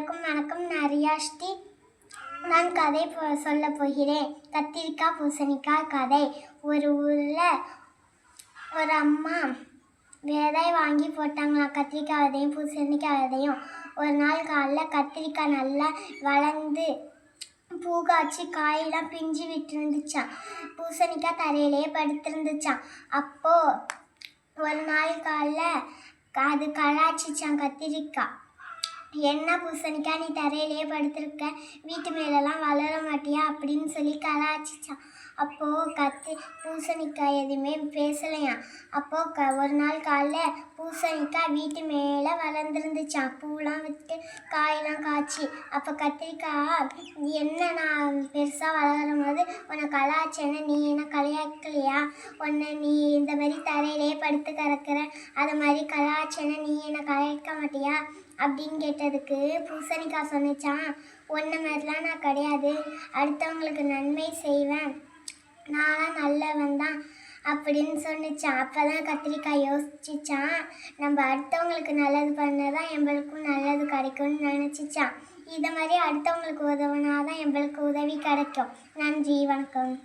எல்லாருக்கும் வணக்கம். நான் ரியாஸ்ரீ. நான் கதை சொல்ல போகிறேன். கத்திரிக்காய் பூசணிக்காய் கதை. ஒரு ஊரில் ஒரு அம்மா விதை வாங்கி போட்டாங்களாம். கத்திரிக்காய் விதையும் பூசணிக்காய் விதையும். ஒரு நாள் காலைல கத்திரிக்காய் நல்லா வளர்ந்து பூகாய்ச்சி காயெல்லாம் பிஞ்சு விட்டுருந்துச்சான். பூசணிக்காய் தரையிலேயே படுத்திருந்துச்சான். அப்போது ஒரு நாள் காலைல அது கலாச்சிச்சான் கத்திரிக்காய். என்ன பூசணிக்காய், நீ தரையிலேயே படுத்திருக்க, வீட்டு மேலெல்லாம் வளர மாட்டியா அப்படின்னு சொல்லி கலாச்சிச்சான். அப்போது பூசணிக்காய் எதுவுமே பேசலையாம். அப்போது ஒரு நாள் காலைல பூசணிக்காய் வீட்டு மேலே வளர்ந்துருந்துச்சான். பூலாம் விட்டு காயெல்லாம் காய்ச்சி. அப்போ கத்திரிக்காய், என்ன நான் பெருசாக வளரும் போது உன்னை கலாச்சேன்னு நீ என்ன கலையாக்கலையா? உன்னை நீ இந்த மாதிரி தரையிலேயே படுத்து கிடக்கிற, அது மாதிரி கலாச்சேன்னு நீ என்ன கலைக்க மாட்டியா அப்படின்னு கேட்டதுக்கு பூசணிக்காய் சொன்னிச்சான், ஒன்றை மாதிரிலாம் நான் கிடையாது, அடுத்தவங்களுக்கு நன்மை செய்வேன், நான்லாம் நல்லவன் தான் அப்படின்னு சொன்னிச்சான். அப்போ தான் கத்திரிக்காய் யோசிச்சிச்சான், நம்ம அடுத்தவங்களுக்கு நல்லது பண்ணதான் எங்களுக்கும் நல்லது கிடைக்கும்னு நினச்சிச்சான். இதை மாதிரி அடுத்தவங்களுக்கு உதவுனாதான் எங்களுக்கு உதவி கிடைக்கும். நன்றி, வணக்கம்.